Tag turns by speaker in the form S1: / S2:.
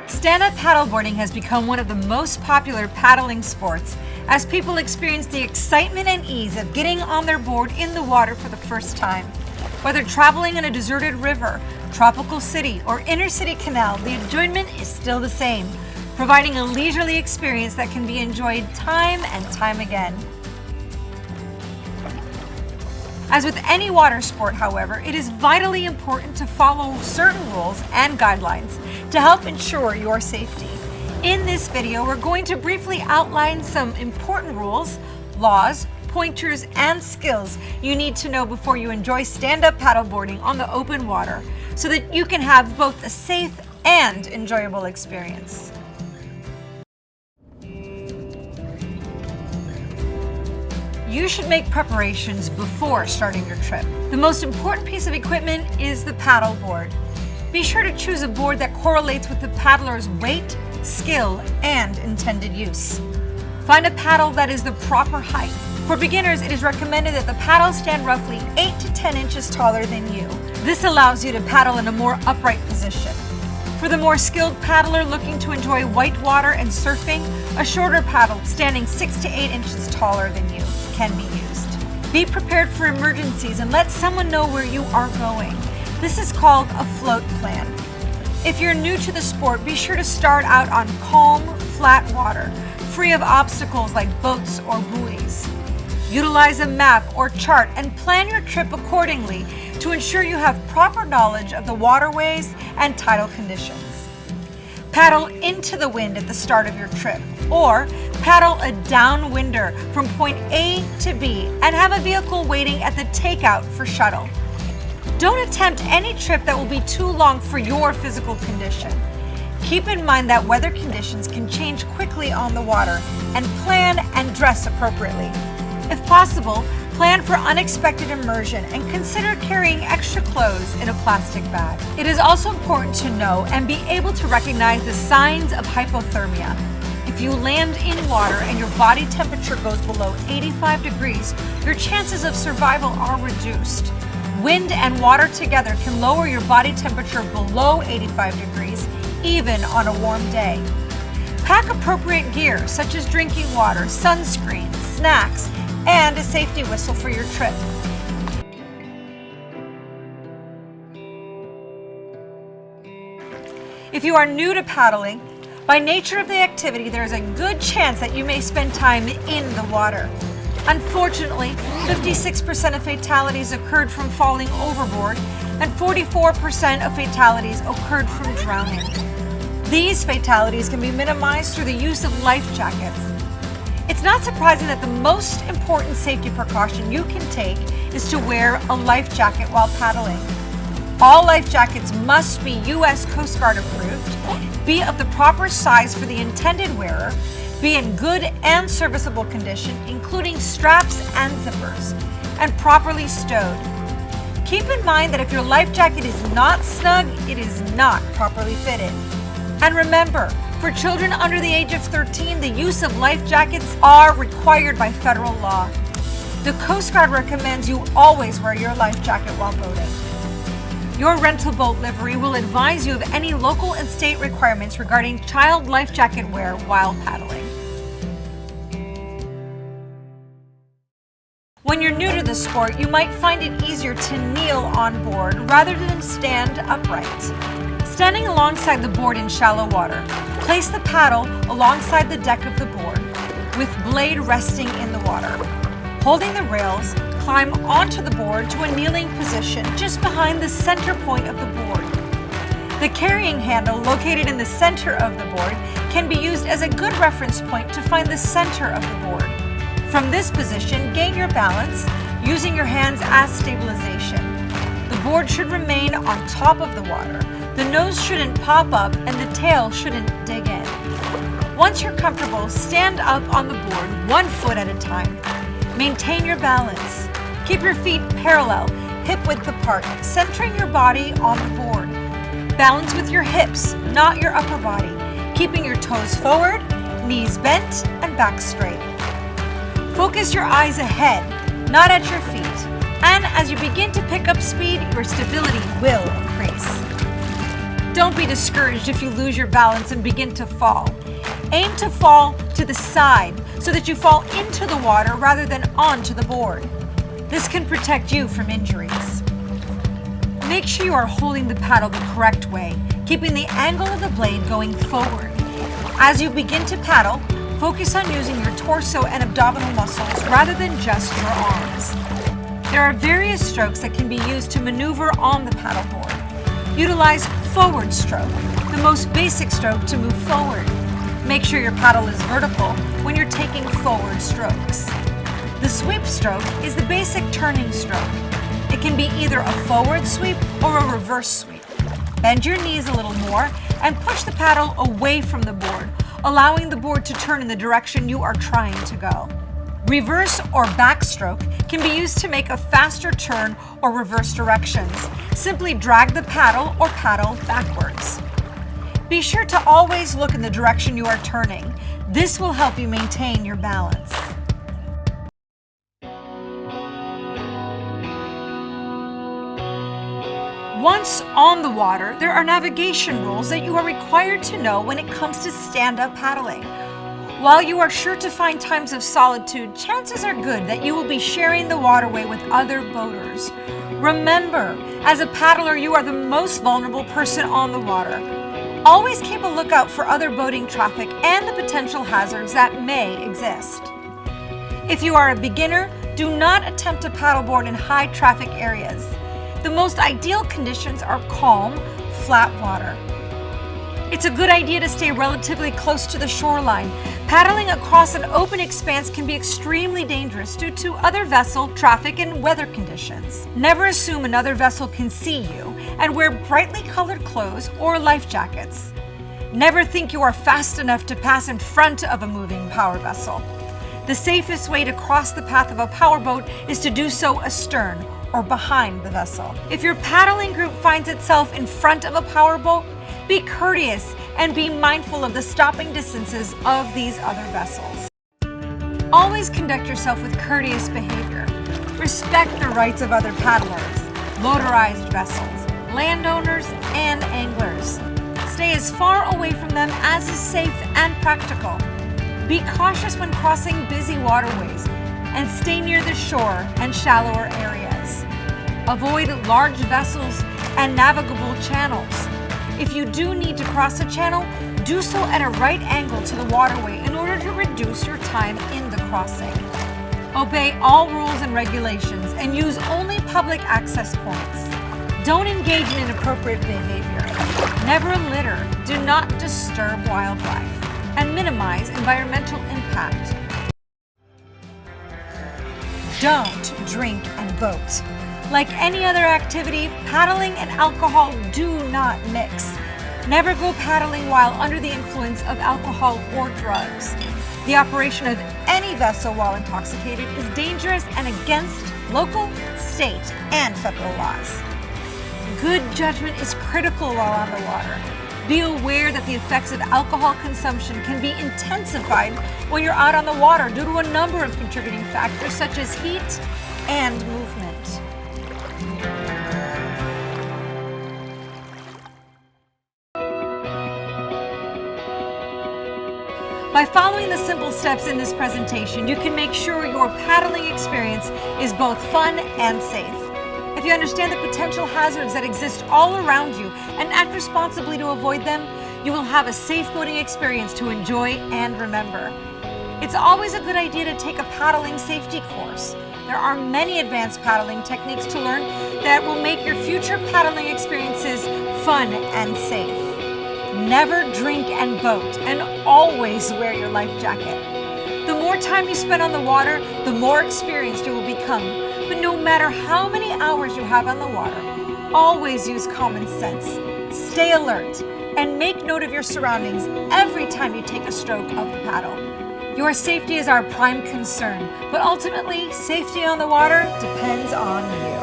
S1: Stand-up paddleboarding has become one of the most popular paddling sports as people experience the excitement and ease of getting on their board in the water for the first time. Whether traveling in a deserted river, tropical city, or inner city canal, the enjoyment is still the same, providing a leisurely experience that can be enjoyed time and time again. As with any water sport, however, it is vitally important to follow certain rules and guidelines to help ensure your safety. In this video, we're going to briefly outline some important rules, laws, pointers, and skills you need to know before you enjoy stand-up paddleboarding on the open water so that you can have both a safe and enjoyable experience. You should make preparations before starting your trip. The most important piece of equipment is the paddle board. Be sure to choose a board that correlates with the paddler's weight, skill, and intended use. Find a paddle that is the proper height. For beginners, it is recommended that the paddle stand roughly 8 to 10 inches taller than you. This allows you to paddle in a more upright position. For the more skilled paddler looking to enjoy whitewater and surfing, a shorter paddle standing 6 to 8 inches taller than you can be used. Be prepared for emergencies and let someone know where you are going. This is called a float plan. If you're new to the sport, be sure to start out on calm, flat water, free of obstacles like boats or buoys. Utilize a map or chart and plan your trip accordingly to ensure you have proper knowledge of the waterways and tidal conditions. Paddle into the wind at the start of your trip, or paddle a downwinder from point A to B and have a vehicle waiting at the takeout for shuttle. Don't attempt any trip that will be too long for your physical condition. Keep in mind that weather conditions can change quickly on the water, and plan and dress appropriately. If possible, plan for unexpected immersion and consider carrying extra clothes in a plastic bag. It is also important to know and be able to recognize the signs of hypothermia. If you land in water and your body temperature goes below 85 degrees, your chances of survival are reduced. Wind and water together can lower your body temperature below 85 degrees, even on a warm day. Pack appropriate gear such as drinking water, sunscreen, snacks, and a safety whistle for your trip. If you are new to paddling, by nature of the activity, there is a good chance that you may spend time in the water. Unfortunately, 56% of fatalities occurred from falling overboard, and 44% of fatalities occurred from drowning. These fatalities can be minimized through the use of life jackets. It's not surprising that the most important safety precaution you can take is to wear a life jacket while paddling. All life jackets must be U.S. Coast Guard approved, be of the proper size for the intended wearer, be in good and serviceable condition, including straps and zippers, and properly stowed. Keep in mind that if your life jacket is not snug, it is not properly fitted. And remember, for children under the age of 13, the use of life jackets are required by federal law. The Coast Guard recommends you always wear your life jacket while boating. Your rental boat livery will advise you of any local and state requirements regarding child life jacket wear while paddling. When you're new to the sport, you might find it easier to kneel on board rather than stand upright. Standing alongside the board in shallow water, place the paddle alongside the deck of the board, with blade resting in the water. Holding the rails, climb onto the board to a kneeling position just behind the center point of the board. The carrying handle located in the center of the board can be used as a good reference point to find the center of the board. From this position, gain your balance using your hands as stabilization. The board should remain on top of the water. The nose shouldn't pop up and the tail shouldn't dig in. Once you're comfortable, stand up on the board 1 foot at a time. Maintain your balance. Keep your feet parallel, hip-width apart, centering your body on the board. Balance with your hips, not your upper body, keeping your toes forward, knees bent, and back straight. Focus your eyes ahead, not at your feet. And as you begin to pick up speed, your stability will increase. Don't be discouraged if you lose your balance and begin to fall. Aim to fall to the side so that you fall into the water rather than onto the board. This can protect you from injuries. Make sure you are holding the paddle the correct way, keeping the angle of the blade going forward. As you begin to paddle, focus on using your torso and abdominal muscles rather than just your arms. There are various strokes that can be used to maneuver on the paddleboard. Utilize forward stroke, the most basic stroke to move forward. Make sure your paddle is vertical when you're taking forward strokes. The sweep stroke is the basic turning stroke. It can be either a forward sweep or a reverse sweep. Bend your knees a little more and push the paddle away from the board, allowing the board to turn in the direction you are trying to go. Reverse or backstroke can be used to make a faster turn or reverse directions. Simply drag the paddle or paddle backwards. Be sure to always look in the direction you are turning. This will help you maintain your balance. Once on the water, there are navigation rules that you are required to know when it comes to stand-up paddling. While you are sure to find times of solitude, chances are good that you will be sharing the waterway with other boaters. Remember, as a paddler, you are the most vulnerable person on the water. Always keep a lookout for other boating traffic and the potential hazards that may exist. If you are a beginner, do not attempt to paddleboard in high traffic areas. The most ideal conditions are calm, flat water. It's a good idea to stay relatively close to the shoreline. Paddling across an open expanse can be extremely dangerous due to other vessel, traffic, and weather conditions. Never assume another vessel can see you, and wear brightly colored clothes or life jackets. Never think you are fast enough to pass in front of a moving power vessel. The safest way to cross the path of a powerboat is to do so astern or behind the vessel. If your paddling group finds itself in front of a powerboat, be courteous and be mindful of the stopping distances of these other vessels. Always conduct yourself with courteous behavior. Respect the rights of other paddlers, motorized vessels, landowners, and anglers. Stay as far away from them as is safe and practical. Be cautious when crossing busy waterways and stay near the shore and shallower areas. Avoid large vessels and navigable channels. If you do need to cross a channel, do so at a right angle to the waterway in order to reduce your time in the crossing. Obey all rules and regulations and use only public access points. Don't engage in inappropriate behavior. Never litter. Do not disturb wildlife. And minimize environmental impact. Don't drink and boat. Like any other activity, paddling and alcohol do not mix. Never go paddling while under the influence of alcohol or drugs. The operation of any vessel while intoxicated is dangerous and against local, state, and federal laws. Good judgment is critical while on the water. Be aware that the effects of alcohol consumption can be intensified when you're out on the water due to a number of contributing factors such as heat and movement. By following the simple steps in this presentation, you can make sure your paddling experience is both fun and safe. If you understand the potential hazards that exist all around you and act responsibly to avoid them, you will have a safe boating experience to enjoy and remember. It's always a good idea to take a paddling safety course. There are many advanced paddling techniques to learn that will make your future paddling experiences fun and safe. Never drink and boat, and always wear your life jacket. The more time you spend on the water, the more experienced you will become. But no matter how many hours you have on the water, always use common sense. Stay alert and make note of your surroundings every time you take a stroke of the paddle. Your safety is our prime concern, but ultimately, safety on the water depends on you.